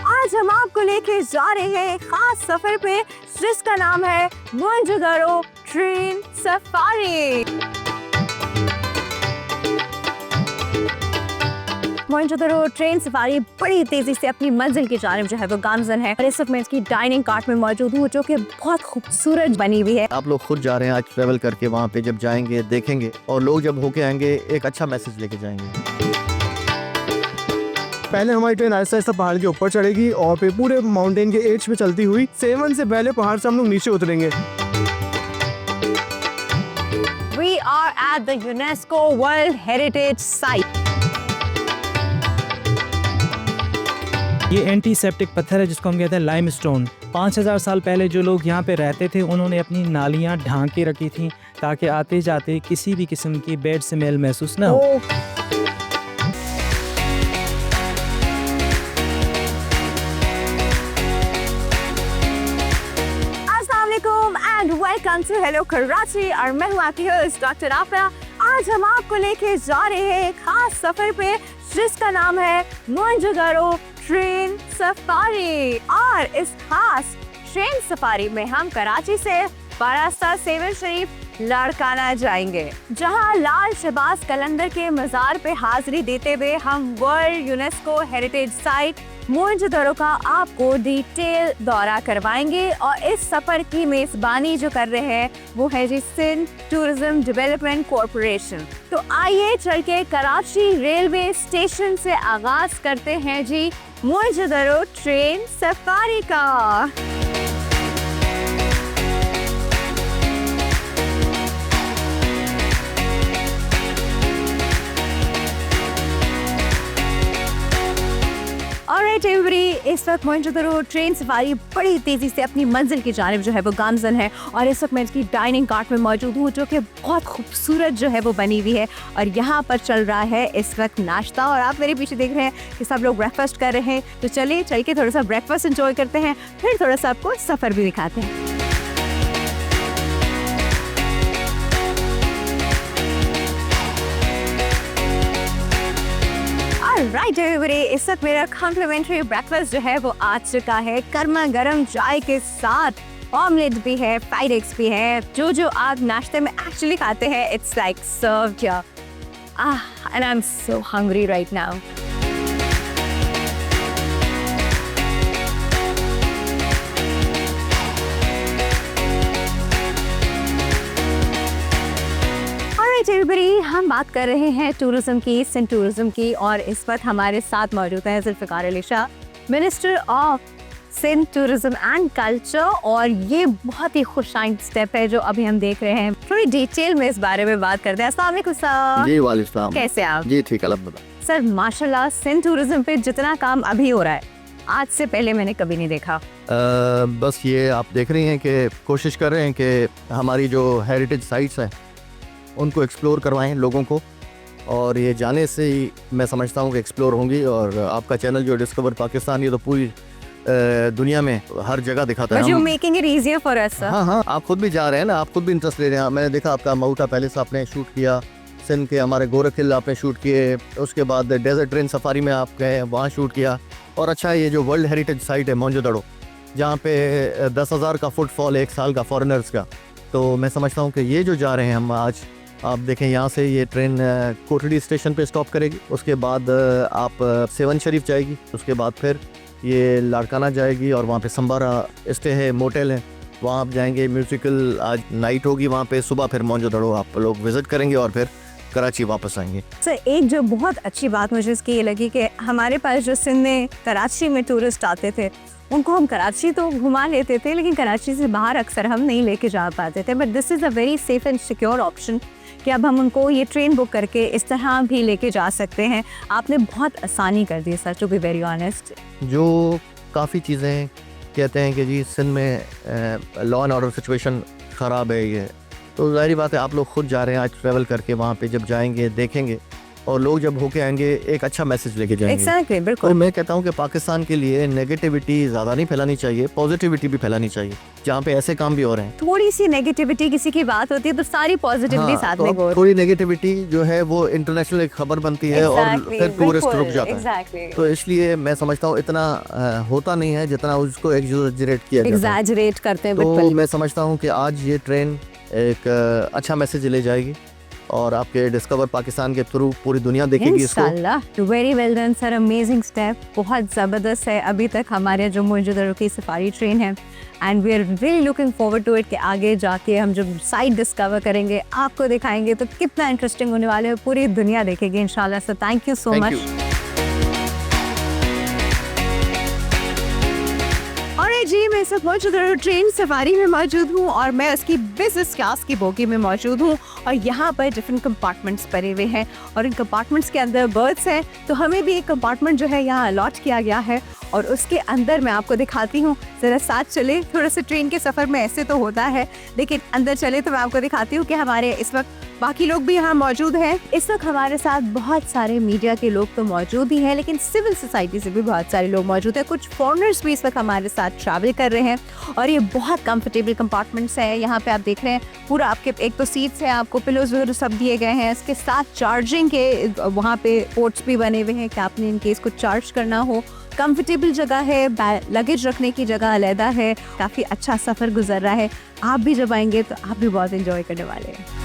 आज हम आपको लेके जा रहे हैं एक खास सफर पे जिसका नाम है Mohenjodaro train safari. Mohenjodaro train safari बड़ी तेजी से अपनी मंजिल की जानिब जो है वो गामजन है और इस वक्त मैं इसकी डाइनिंग कार्ट में मौजूद हूँ जो कि बहुत खूबसूरत बनी हुई है। आप लोग खुद जा रहे हैं आज ट्रेवल करके, वहाँ पे जब जाएंगे देखेंगे और लोग जब होके आएंगे एक अच्छा मैसेज लेके जाएंगे। पहले हमारी ट्रेन आहिस्ता आहिस्ता पहाड़ के ऊपर चढ़ेगी और फिर पूरे माउंटेन के एज पे चलती हुई 7 से पहले पहाड़ से हम लोग नीचे उतरेंगे। We are at the UNESCO World Heritage Site. ये एंटीसेप्टिक पत्थर है जिसको हम कहते हैं लाइमस्टोन। 5000 साल पहले जो लोग यहाँ पे रहते थे उन्होंने अपनी नालियाँ ढांक के रखी थी ताकि आते जाते किसी भी किस्म की बैड स्मेल महसूस ना हो। And welcome to hello Karachi और मैं हूँ आपकी होस्ट डॉक्टर आफरा। आज हम आपको लेके जा रहे हैं एक खास सफर पे जिसका नाम है मोहनजोदड़ो ट्रेन सफारी। और इस खास ट्रेन सफारी में हम कराची से बारास्ता सेवन शरीफ लाड़काना जाएंगे, जहां लाल शहबाज कलंदर के मज़ार पे हाजिरी देते हुए हम world UNESCO heritage site Mohenjodaro का आपको डिटेल दौरा करवाएंगे। और इस सफर की मेजबानी जो कर रहे हैं वो है जी सिंध टूरिज्म डेवलपमेंट कॉरपोरेशन। तो आइए चल के कराची रेलवे स्टेशन से आगाज करते हैं जी मोहनजोदड़ो ट्रेन सफारी का। ऑलराइट एवरीबॉडी, इस वक्त मोहनजोदड़ो ट्रेन सफारी बड़ी तेजी से अपनी मंजिल की जानिब जो है वो गामजन है और इस वक्त मैं इसकी डाइनिंग कार्ट में मौजूद हूँ जो कि बहुत खूबसूरत जो है वो बनी हुई है। और यहाँ पर चल रहा है इस वक्त नाश्ता और आप मेरे पीछे देख रहे हैं कि सब लोग ब्रेकफास्ट कर रहे हैं। तो चलिए चल के थोड़ा सा ब्रेकफास्ट एंजॉय करते हैं, फिर थोड़ा सा आपको सफ़र भी दिखाते हैं। राइट एवरीबॉडी, इस वक्त मेरा कॉम्प्लीमेंट्री ब्रेकफास्ट जो है वो आ चुका है गर्मा गर्म चाय के साथ। ऑमलेट भी है, फ्राइड एग्स भी है, जो आप नाश्ते में एक्चुअली खाते हैं it's like served here. And I am so hungry right now. Everybody, हम बात कर रहे हैं टूरिज्म की, सिंध टूरिज्म की, और इस वक्त हमारे साथ मौजूद है Zulfiqar Ali Shah, minister of Sindh tourism and culture. और ये बहुत ही खुशाइन स्टेप है जो अभी हम देख रहे हैं। थोड़ी डिटेल में इस बारे में बात करते हैं। अस्सलाम वालेकुम सर। जी वालेकुम सलाम। कैसे आप? जी ठीक, अल्हम्दुलिल्लाह। सर माशाल्लाह सिंध टूरिज्म पे जितना काम अभी हो रहा है आज से पहले मैंने कभी नहीं देखा। बस ये आप देख रही हैं कि कोशिश कर रहे हैं कि हमारी जो हेरिटेज साइट्स हैं उनको एक्सप्लोर करवाएं लोगों को, और ये जाने से ही मैं समझता हूँ कि एक्सप्लोर होंगी। और आपका चैनल जो डिस्कवर पाकिस्तान, ये तो पूरी दुनिया में हर जगह दिखाता है। Making it easier for us. हाँ, आप खुद भी जा रहे हैं ना, आप खुद भी इंटरेस्ट ले रहे हैं। मैंने देखा आपका माउटा पैलेस आपने शूट किया, सिंध के हमारे गोरख हिल आपने शूट किए, उसके बाद डेजर्ट ट्रेन सफारी में आप गए वहाँ शूट किया। और अच्छा, ये जो वर्ल्ड हेरिटेज साइट है मोहनजोदड़ो, जहाँ पे 10,000 का फुटफॉल एक साल का फॉरेनर्स का, तो मैं समझता हूँ कि ये जो जा रहे हैं हम आज, आप देखें यहाँ से ये ट्रेन कोटड़ी स्टेशन पे स्टॉप करेगी, उसके बाद आप सेवन शरीफ जाएगी, उसके बाद फिर ये लाड़काना जाएगी और वहाँ पे संबारा स्टे है, मोटेल है, वहाँ आप जाएंगे। म्यूजिकल आज नाइट होगी वहाँ पे, सुबह फिर मोहनजोदड़ो आप लोग विज़िट करेंगे और फिर कराची वापस आएंगे। सर एक जो बहुत अच्छी बात मुझे इसकी ये लगी कि हमारे पास जो सिंध में कराची में टूरिस्ट आते थे उनको हम कराची तो घुमा लेते थे, लेकिन कराची से बाहर अक्सर हम नहीं लेके जा पाते थे। But this is a very safe and secure option कि अब हम उनको ये ट्रेन बुक करके इस तरह भी लेके जा सकते हैं। आपने बहुत आसानी कर दी sir, to be very honest. जो काफ़ी चीज़ें कहते हैं कि जी सिंध में लॉ एंड ऑर्डर सिचुएशन ख़राब है, ये तो ज़ाहिर बात है आप लोग खुद जा रहे हैं आज ट्रैवल करके, वहाँ पे जब जाएंगे देखेंगे और लोग जब होके आएंगे एक अच्छा मैसेज लेके जाएंगे। एग्जैक्टली, तो बिल्कुल। मैं कहता हूँ कि पाकिस्तान के लिए नेगेटिविटी ज़्यादा नहीं फैलानी चाहिए, पॉजिटिविटी भी फैलानी चाहिए, जहाँ पे ऐसे काम भी हो रहे हैं। थोड़ी सी नेगेटिविटी किसी की बात होती है तो सारी पॉजिटिविटी साथ तो में अब go। थोड़ी नेगेटिविटी जो है वो इंटरनेशनल एक खबर बनती है और फिर टूरिस्ट रुक जाता है। एग्जैक्टली, तो इसलिए मैं समझता हूँ इतना होता नहीं है जितना उसको एग्जैजरेट किया जाता है। एग्जैजरेट करते हैं, तो बिल्कुल। मैं समझता हूँ कि आज ये ट्रेन एक अच्छा मैसेज ले जाएगी और आपके डिस्कवर पाकिस्तान के थ्रू पूरी दुनिया देखेगी इसको। इंशाल्लाह। Very well done sir, amazing step, बहुत ज़बरदस्त है। अभी तक हमारे जो मौजूदा की सफारी ट्रेन है and we are really looking forward to it कि आगे जाके हम जब साइट डिस्कवर करेंगे, आपको दिखाएंगे तो कितना इंटरेस्टिंग होने वाले है, पूरी दुनिया देखेगी इंशाल्लाह। Sir thank you so Thank much. you. और जी मैं सब मौजूदा ट्रेन सफारी में मौजूद हूँ और मैं उसकी बिजनेस क्लास की बोगी में मौजूद हूँ और यहाँ पर डिफरेंट कंपार्टमेंट्स भरे हुए हैं और इन कंपार्टमेंट्स के अंदर बर्ड्स हैं। तो हमें भी एक कंपार्टमेंट जो है यहाँ अलॉट किया गया है और उसके अंदर मैं आपको दिखाती हूँ। ज़रा साथ चले, थोड़ा सा ट्रेन के सफ़र में ऐसे तो होता है लेकिन अंदर चले तो मैं आपको दिखाती हूँ कि हमारे इस वक्त बाकी लोग भी यहाँ मौजूद हैं। इस वक्त हमारे साथ बहुत सारे मीडिया के लोग तो मौजूद ही हैं लेकिन सिविल सोसाइटी से भी बहुत सारे लोग मौजूद हैं। कुछ फॉरेनर्स भी इस वक्त हमारे साथ ट्रैवल कर रहे हैं और ये बहुत कंफर्टेबल कंपार्टमेंट्स हैं। यहाँ पे आप देख रहे हैं पूरा आपके एक तो सीट्स हैं, आपको पिलोज वगैरह सब दिए गए हैं। इसके साथ चार्जिंग के वहाँ पे पोर्ट्स भी बने हुए हैं कि आपने इन केस को चार्ज करना हो। कंफर्टेबल जगह है, लगेज रखने की जगह अलहदा है। काफ़ी अच्छा सफ़र गुजर रहा है। आप भी जब आएंगे तो आप भी बहुत इंजॉय करने वाले हैं।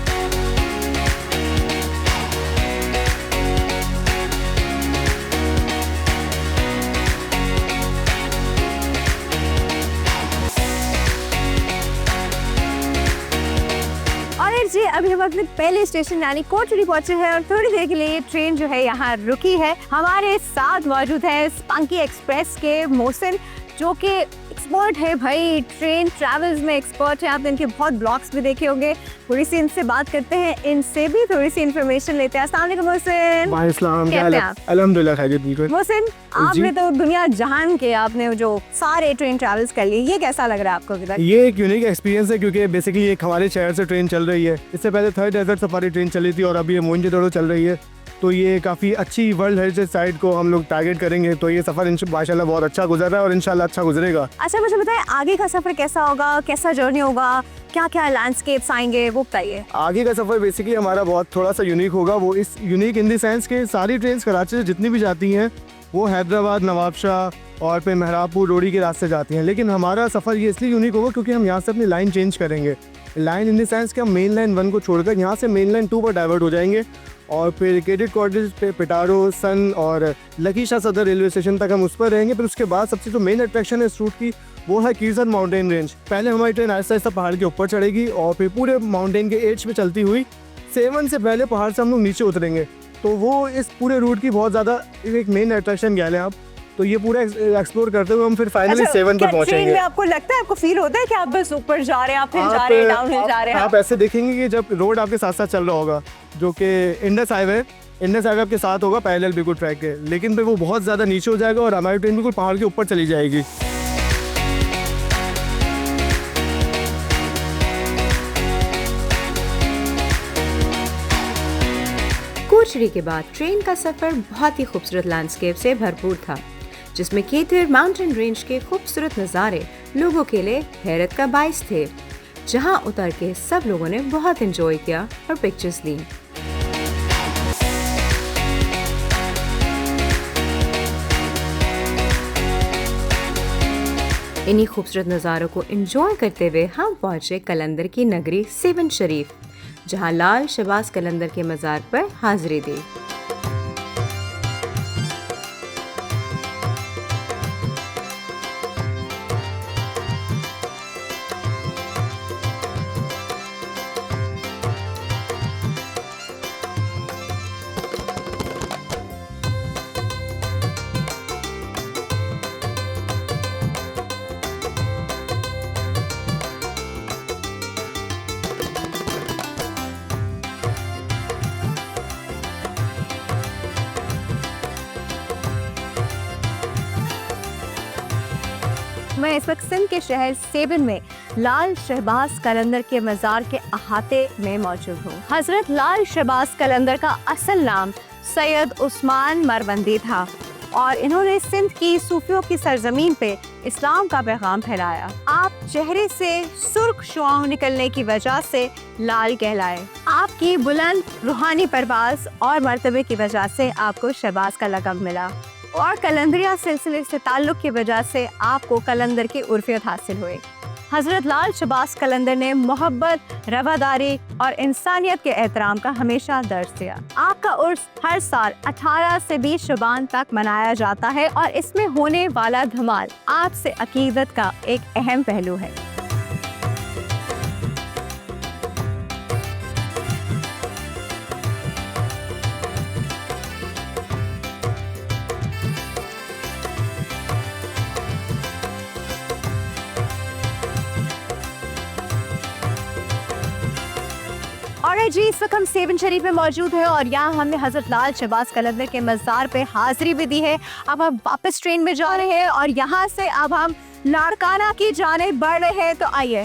जी अभी हम अपने पहले स्टेशन यानी कोटड़ी पहुंचे हैं और थोड़ी देर के लिए ये ट्रेन जो है यहाँ रुकी है। हमारे साथ मौजूद है स्पंकी एक्सप्रेस के मोहसिन जो कि एक्सपर्ट है भाई, ट्रेन ट्रैवल्स में एक्सपर्ट है। आपने इनके बहुत ब्लॉग्स भी देखे होंगे। थोड़ी सी इनसे बात करते हैं, इनसे भी थोड़ी सी इन्फॉर्मेशन लेते हैं। अस्सलाम वालेकुम मोहसिन। वालेकुम कैसे हैं आप? अल्हम्दुलिल्लाह खैरियत, बिल्कुल। मोहसिन आपने तो दुनिया जहान के आपने जो सारे ट्रेन ट्रैवल्स कर लिए, ये कैसा लग रहा है आपको अभी तक? ये एक यूनिक एक्सपीरियंस है क्योंकि बेसिकली एक हमारे शहर से ट्रेन चल रही है। इससे पहले थर्ड डेजर्ट सफारी ट्रेन चली थी और अभी ये मोइंजोदड़ो चल रही है। तो ये काफ़ी अच्छी वर्ल्ड हेरिटेज साइट को हम लोग टारगेट करेंगे। तो ये सफ़र माशाल्लाह बहुत अच्छा गुजर रहा है और इंशाल्लाह अच्छा गुजरेगा। अच्छा मुझे बताएं आगे का सफ़र कैसा होगा, कैसा जर्नी होगा, क्या क्या लैंडस्केप्स आएंगे वो बताइए। आगे का सफ़र बेसिकली हमारा बहुत थोड़ा सा यूनिक होगा। वो इस यूनिक इन द सेंस के सारी ट्रेन कराची से जितनी भी जाती हैं वो हैदराबाद, नवाबशाह और फिर मेहराबपुर, रोड़ी के रास्ते जाती हैं। लेकिन हमारा सफ़र ये इसलिए यूनिक होगा क्योंकि हम यहाँ से अपनी लाइन चेंज करेंगे। लाइन इन द सेंस कि हम मेन लाइन 1 को छोड़कर यहाँ से मेन लाइन 2 पर डाइवर्ट हो जाएंगे और फिर केडेट क्वार्टर्स पे पिटारो, सन और लकीशाह सदर रेलवे स्टेशन तक हम उस पर रहेंगे। फिर उसके बाद सबसे जो मेन अट्रैक्शन है इस रूट की वो है कीर्जन माउंटेन रेंज। पहले हमारी ट्रेन आहिस्ता आहिस्ता पहाड़ के ऊपर चढ़ेगी और फिर पूरे माउंटेन के एज पे चलती हुई 7 से पहले पहाड़ से हम लोग नीचे उतरेंगे। तो वो इस पूरे रूट की बहुत ज़्यादा एक मेन अट्रैक्शन कह लें आप। तो ये पूरा एक्सप्लोर करते हुए हम फिर फाइनली 7 पर पहुंचेंगे। ट्रेन में आपको लगता है, आपको फील होता है कि आप बस ऊपर जा रहे हैं, आप फिर जा रहे हैं, डाउन हिल जा रहे हैं? आप ऐसे देखेंगे कि जब रोड आपके साथ साथ चल रहा होगा जो कि इंडस हाईवे आपके साथ होगा पैरेलल बिल्कुल ट्रैक के, लेकिन फिर वो बहुत ज़्यादा नीचे हो जाएगा और हमारी ट्रेन बिल्कुल पहाड़ के ऊपर चली जाएगी। कोचरी के बाद ट्रेन का सफर बहुत ही खूबसूरत लैंडस्केप से भरपूर था जिसमें केथर माउंटेन रेंज के खूबसूरत नज़ारे लोगों के लिए हैरत का बाइस थे, जहां उतर के सब लोगों ने बहुत एंजॉय किया और पिक्चर्स ली। इन्हीं खूबसूरत नज़ारों को एंजॉय करते हुए हम पहुंचे कलंदर की नगरी सेवन शरीफ, जहां लाल शहबाज कलंदर के मज़ार पर हाजिरी दी। मैं इस वक्त सिंध के शहर सेवन में लाल शहबाज कलंदर के मज़ार के अहाते में मौजूद हूँ। हज़रत लाल शहबाज कलंदर का असल नाम सैयद उस्मान मरवंदी था और इन्होंने सिंध की सूफियों की सरजमीन पे इस्लाम का पैगाम फैलाया। आप चेहरे से सुर्ख शुआओं निकलने की वजह से लाल कहलाए। आपकी बुलंद रूहानी परवाज़ और मर्तबे की वजह से आपको शहबाज का लक़ब मिला और कलंदरिया सिलसिले से ताल्लुक़ की वजह से आपको कलंदर की उर्फियत हासिल हुई। हज़रत लाल शहबाज कलंदर ने मोहब्बत, रवादारी और इंसानियत के एहतराम का हमेशा दर्ज दिया। आपका उर्स हर साल 18 से 20 शुबान तक मनाया जाता है और इसमें होने वाला धमाल आपसे अकीदत का एक अहम पहलू है। और जी इस वक्त हम सेवन शरीफ में मौजूद है और यहाँ हमने हज़रत लाल शहबाज कलंदर के मज़ार पे हाज़िरी भी दी है। अब हम वापस ट्रेन में जा रहे हैं और यहाँ से अब हम लाड़काना की जानिब बढ़ रहे हैं। तो आइए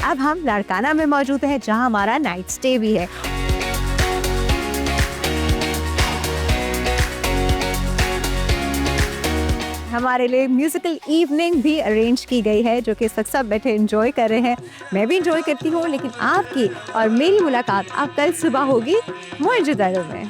अब हम लाड़काना में मौजूद हैं जहाँ हमारा नाइट स्टे भी है। हमारे लिए म्यूजिकल इवनिंग भी अरेंज की गई है जो कि इस वक्त सब बैठे एंजॉय कर रहे हैं। मैं भी एंजॉय करती हूँ, लेकिन आपकी और मेरी मुलाकात अब कल सुबह होगी मोइंजो-दारो में।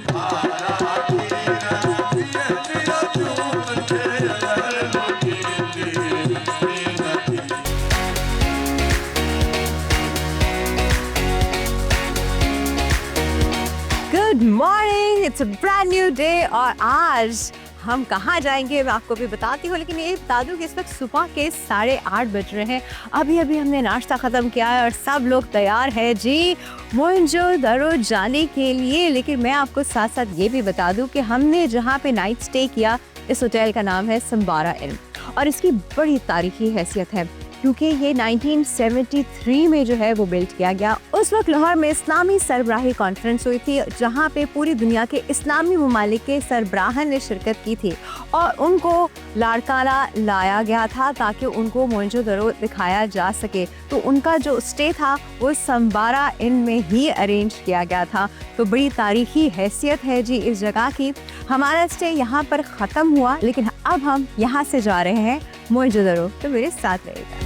Good morning, it's a brand new day और आज हम कहाँ जाएंगे मैं आपको भी बताती हूँ, लेकिन ये बता दूँ कि इस वक्त सुबह के 8:30 बज रहे हैं। अभी अभी हमने नाश्ता ख़त्म किया है और सब लोग तैयार है जी मोइंजो-दारो जाने के लिए। लेकिन मैं आपको साथ साथ ये भी बता दूँ कि हमने जहाँ पे नाइट स्टे किया इस होटल का नाम है संबारा इन और इसकी बड़ी तारीखी हैसियत है क्योंकि ये 1973 में जो है वो बिल्ड किया गया। उस वक्त लाहौर में इस्लामी सरबराही कॉन्फ्रेंस हुई थी जहाँ पे पूरी दुनिया के इस्लामी ममालिक के सरबराहन ने शिरकत की थी और उनको लाड़काना लाया गया था ताकि उनको मोइंजो-दारो दिखाया जा सके। तो उनका जो स्टे था वो संबारा इन में ही अरेंज किया गया था। तो बड़ी तारीखी हैसियत है जी इस जगह की। हमारा स्टे यहाँ पर ख़त्म हुआ, लेकिन अब हम यहाँ से जा रहे हैं मोइंजो-दारो, तो मेरे साथ रहेगा।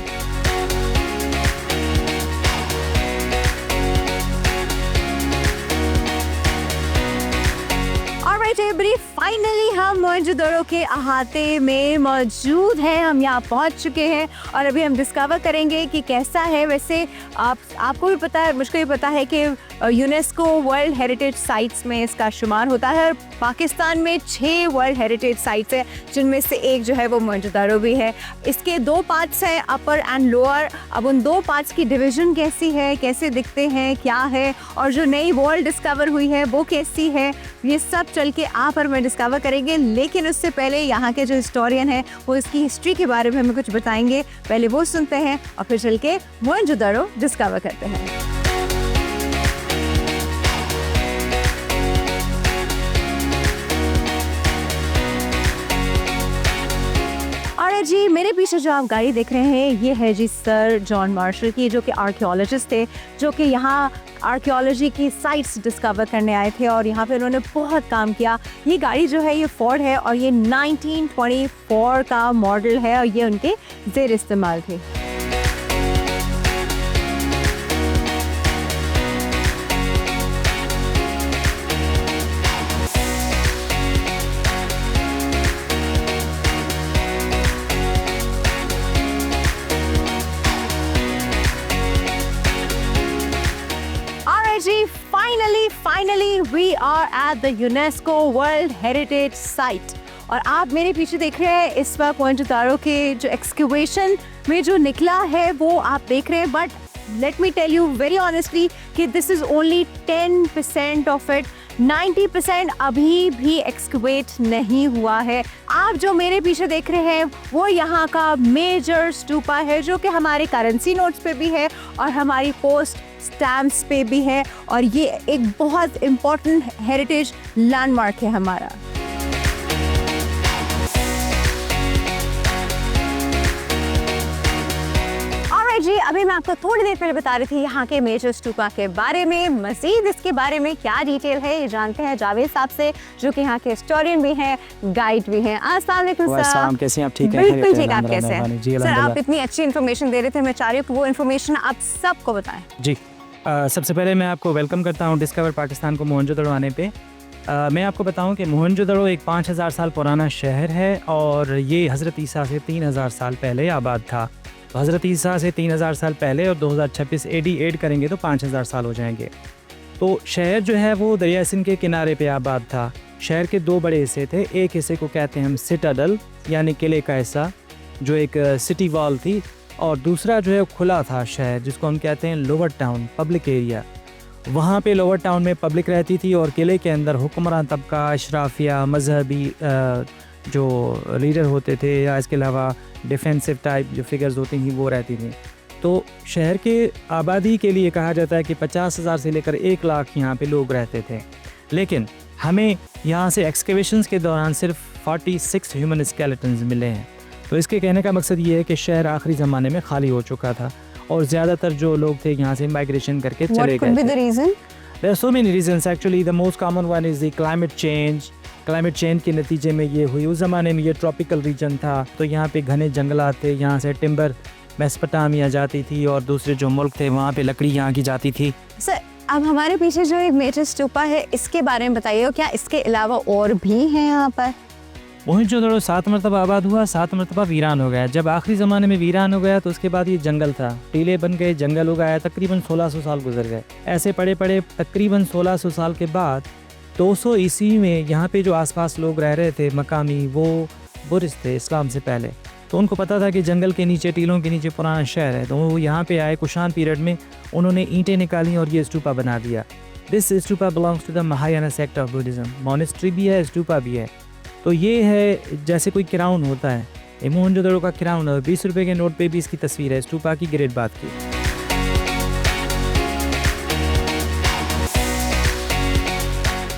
फाइनली हम मोइंजो-दारो के अहाते में मौजूद हैं। हम यहाँ पहुँच चुके हैं और अभी हम डिस्कवर करेंगे कि कैसा है। वैसे आपको भी पता है, मुझको भी पता है कि यूनेस्को वर्ल्ड हेरिटेज साइट्स में इसका शुमार होता है और पाकिस्तान में 6 वर्ल्ड हेरिटेज साइट्स हैं जिनमें से एक जो है वो मोइंजो-दारो भी है। इसके 2 पार्ट्स हैं, अपर एंड लोअर। अब उन 2 पार्ट्स की डिवीज़न कैसी है, कैसे दिखते हैं, क्या है और जो नई वर्ल्ड डिस्कवर हुई है वो कैसी है, ये सब चल के आप और मैं डिस्कवर करेंगे। लेकिन उससे पहले यहाँ के जो हिस्टोरियन हैं वो इसकी हिस्ट्री के बारे में हमें कुछ बताएंगे। पहले वो सुनते हैं और फिर चल के मोइंजो-दारो डिस्कवर करते हैं। और जी मेरे पीछे जो आप गाड़ी देख रहे हैं ये है जी सर जॉन मार्शल की, जो कि आर्कियोलॉजिस्ट थे, जो कि यहाँ आर्कियोलॉजी की साइट्स डिस्कवर करने आए थे और यहाँ पे उन्होंने बहुत काम किया। ये गाड़ी जो है ये फोर्ड है और ये 1924 का मॉडल है और ये उनके ज़ेर इस्तेमाल थी। Finally, we are at the UNESCO World Heritage Site और आप मेरे पीछे देख रहे हैं इस वक्त मोइंजो-दारो के जो एक्सकेवेशन में जो निकला है वो आप देख रहे हैं। But let me tell you very honestly कि this is only 10% of it. 90% अभी भी एक्सकेवेट नहीं हुआ है। आप जो मेरे पीछे देख रहे हैं वो यहाँ का मेजर स्टूपा है जो कि हमारे करेंसी नोट्स पे भी है और हमारी पोस्ट स्टैम्प्स पे भी है और ये एक बहुत इम्पोर्टेंट हेरिटेज लैंडमार्क है हमारा। ऑलराइट जी, अभी मैं आपको थोड़ी देर पहले बता रही थी यहाँ के मेजर स्टूपा के बारे में। मजीद इसके बारे में क्या डिटेल है ये जानते हैं जावेद साहब से, जो कि यहाँ के हिस्टोरियन भी हैं, गाइड भी हैं। अस्सलाम वालेकुम सर। कैसे हैं आप? ठीक हैं? बिल्कुल ठीक, आप कैसे हैं? जी, सर आप इतनी अच्छी इन्फॉर्मेशन दे रहे थे, मैं चाह रही हूँ कि वो इन्फॉर्मेशन आप सबको बताएं। जी, सबसे पहले मैं आपको वेलकम करता हूँ डिस्कवर पाकिस्तान को मोहनजोदड़ो आने पे। मैं आपको बताऊं कि मोहनजोदड़ो एक 5000 साल पुराना शहर है और ये हज़रत ईसा से 3000 साल पहले आबाद था। तो हज़रत ईसा से 3000 साल पहले और 2026 AD ऐड करेंगे तो 5000 साल हो जाएंगे। तो शहर जो है वो दरिया सिंध के किनारे पे आबाद था। शहर के दो बड़े हिस्से थे, एक हिस्से को कहते हैं हम सिटाडल यानी किले का हिस्सा, जो एक सिटी वॉल थी, और दूसरा जो है खुला था शहर, जिसको हम कहते हैं लोअर टाउन, पब्लिक एरिया। वहाँ पे लोअर टाउन में पब्लिक रहती थी और किले के अंदर हुक्मरान तबका, अशराफिया, मजहबी जो लीडर होते थे, या इसके अलावा डिफेंसिव टाइप जो फिगर्स होती थी वो रहती थी। तो शहर के आबादी के लिए कहा जाता है कि 50,000 से लेकर 1 लाख यहाँ पे लोग रहते थे। लेकिन हमें यहाँ से एक्सकेवेशंस के दौरान सिर्फ 46 ह्यूमन स्केलेटन्स मिले हैं। तो इसके कहने का मकसद ये है कि शहर आखिरी ज़माने में खाली हो चुका था और ज़्यादातर जो लोग थे यहाँ से माइग्रेशन करके चले गए थे। There are so many reasons actually. The most common one is the climate change. Climate change के नतीजे में ये हुई। उस ज़माने में ये ट्रॉपिकल रीजन था, तो यहाँ पे घने जंगलात थे, यहाँ से टिम्बर मेसोपोटामिया जाती थी और दूसरे जो मुल्क थे वहाँ पे लकड़ी यहाँ की जाती थी। सर अब हमारे पीछे जो एक मेजर स्टूपा है इसके बारे में बताइए, क्या इसके अलावा और भी हैं यहाँ पर? मोहनजोदड़ो 7 मरतबा आबाद हुआ, 7 मरतबा वीरान हो गया। जब आखिरी ज़माने में वीरान हो गया तो उसके बाद ये जंगल था, टीले बन गए, जंगल उगाया, तकरीबन 1600 साल गुजर गए। ऐसे पड़े पड़े तकरीबन 1600 साल के बाद 200 ईस्वी में यहाँ पे जो आसपास लोग रह रहे थे मकामी, वो बुद्धिस्ट थे इस्लाम से पहले। तो उनको पता था कि जंगल के नीचे, टीलों के नीचे पुराना शहर है, तो वो यहाँ पे आए। कुशान पीरियड में उन्होंने ईंटें निकाली और ये स्तूपा बना दिया। This stupa belongs to the Mahayana sect of Buddhism. Monastery भी है, स्तूपा भी है। तो ये है जैसे कोई क्राउन होता है, ये मोहनजोदड़ो का क्राउन है। 20 रुपए के नोट पे भी इसकी तस्वीर है, स्तूपा की ग्रेट बात की।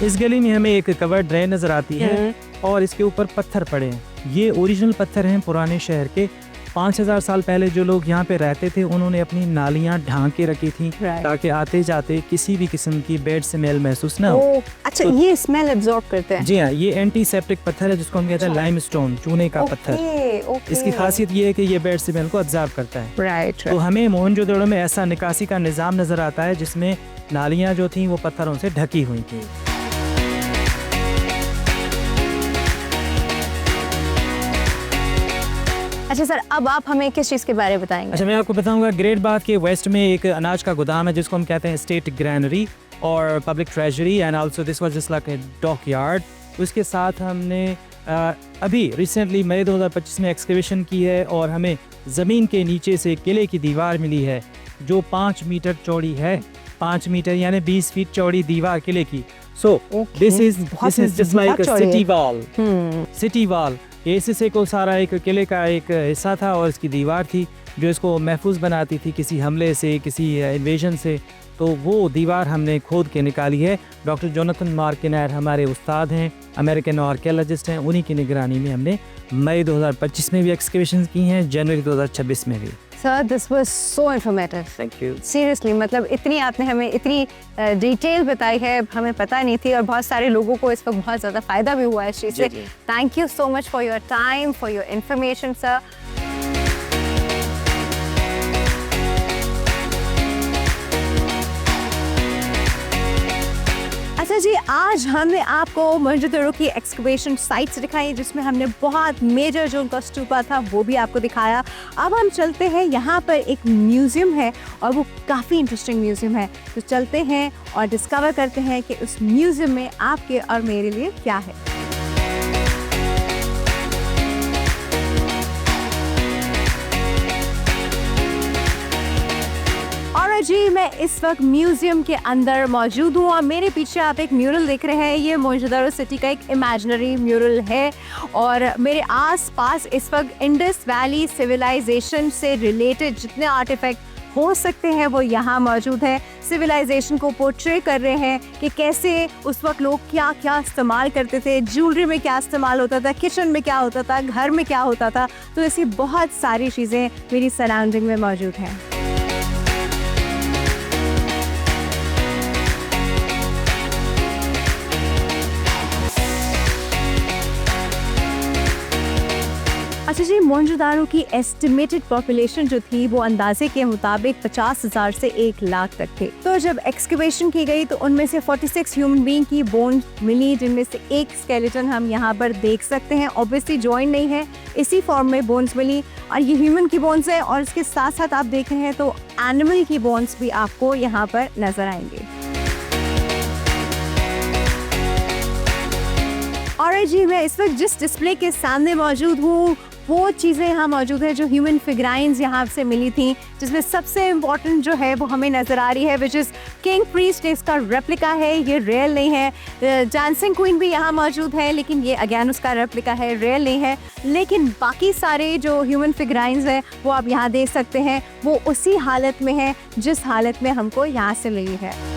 इस गली में हमें एक कवर्ड ड्रेन नजर आती है और इसके ऊपर पत्थर पड़े हैं। ये ओरिजिनल पत्थर हैं पुराने शहर के। 5000 साल पहले जो लोग यहाँ पे रहते थे उन्होंने अपनी नालियाँ ढांक के रखी थी ताकि आते जाते किसी भी किस्म की बैड स्मेल महसूस ना हो। अच्छा, ये स्मेल एब्जॉर्ब करते हैं? जी हाँ, ये एंटीसेप्टिक पत्थर है जिसको हम कहते हैं लाइमस्टोन, चूने का पत्थर। इसकी खासियत ये है कि ये बैड स्मेल को ऑब्जर्व करता है। राइट। तो हमें मोहनजोदड़ो में ऐसा निकासी का निज़ाम नजर आता है जिसमें नालियाँ जो थी वो पत्थरों से ढकी हुई थी। अच्छा सर, अब आप हमें किस चीज़ के बारे में बताएंगे? अच्छा, मैं आपको बताऊंगा ग्रेट बात के वेस्ट में एक अनाज का गोदाम है जिसको हम कहते हैं स्टेट ग्रैनरी और public treasury, and also this was just like a dockyard. उसके साथ हमने अभी रिसेंटली मई 2025 में एक्सकेवेशन की है और हमें ज़मीन के नीचे से किले की दीवार मिली है जो 5 मीटर चौड़ी है। 5 मीटर यानी 20 फीट चौड़ी दीवार किले की। So this is just like a city wall. City wall, इस हिस्से को सारा एक किले का एक हिस्सा था और इसकी दीवार थी जो इसको महफूज बनाती थी किसी हमले से, किसी इन्वेजन से। तो वो दीवार हमने खोद के निकाली है। डॉक्टर जोनाथन मार्किनर हमारे उस्ताद हैं, अमेरिकन आर्कियोलॉजिस्ट हैं, उन्हीं की निगरानी में हमने मई 2025 में भी एक्सकेवेशन की हैं, जनवरी 2026 में भी। Sir this was so informative. Thank you. Seriously, मतलब इतनी आपने हमें इतनी डिटेल बताई है, हमें पता नहीं थी और बहुत सारे लोगों को इस वक्त बहुत ज़्यादा फ़ायदा भी हुआ है इस चीज़ से। Thank you so much for your time, for your information sir. अच्छा जी, आज हमने आपको मोहनजोदड़ो की एक्सकवेशन साइट्स दिखाई जिसमें हमने बहुत मेजर जो उनका स्तूपा था वो भी आपको दिखाया। अब हम चलते हैं, यहाँ पर एक म्यूज़ियम है और वो काफ़ी इंटरेस्टिंग म्यूज़ियम है, तो चलते हैं और डिस्कवर करते हैं कि उस म्यूज़ियम में आपके और मेरे लिए क्या है। जी, मैं इस वक्त म्यूजियम के अंदर मौजूद हूँ और मेरे पीछे आप एक म्यूरल देख रहे हैं। ये मोहनजोदड़ो सिटी का एक इमेजिनरी म्यूरल है और मेरे आसपास इस वक्त इंडस वैली सिविलाइजेशन से रिलेटेड जितने आर्टिफैक्ट हो सकते हैं वो यहाँ मौजूद है। सिविलाइजेशन को पोर्ट्रे कर रहे हैं कि कैसे उस वक्त लोग क्या क्या इस्तेमाल करते थे, ज्वेलरी में क्या इस्तेमाल होता था, किचन में क्या होता था, घर में क्या होता था। तो ऐसी बहुत सारी चीज़ें मेरी सराउंडिंग में मौजूद हैं। मोहनजोदारो की एस्टिमेटेड पॉपुलेशन जो थी वो अंदाजे के मुताबिक 50,000 से 1 लाख तक थे। तो जब एक्सकवेशन की गई तो उनमें से 46 ह्यूमन बीइंग की बोन मिली, जिनमें से एक स्केलेटन हम यहाँ पर देख सकते हैं। ऑब्वियसली जॉइन नहीं है, इसी फॉर्म में बोन्स मिली और ये ह्यूमन की बोन्स है। और इसके साथ साथ आप देख रहे हैं तो एनिमल की बोन्स भी आपको यहाँ पर नजर आएंगे। और जी मैं इस वक्त जिस डिस्प्ले के सामने मौजूद हूँ वो चीज़ें यहाँ मौजूद है जो ह्यूमन फिगराइंस यहाँ से मिली थी, जिसमें सबसे इम्पॉर्टेंट जो है वो हमें नज़र आ रही है विच इज़ किंग प्रीस्ट। इसका रेप्लिका है, ये रियल नहीं है। डांसिंग क्वीन भी यहाँ मौजूद है लेकिन ये अगेन उसका रेप्लिका है, रियल नहीं है। लेकिन बाकी सारे जो ह्यूमन फिगराइंस हैं वो आप यहाँ देख सकते हैं, वो उसी हालत में है जिस हालत में हमको यहाँ से मिली है।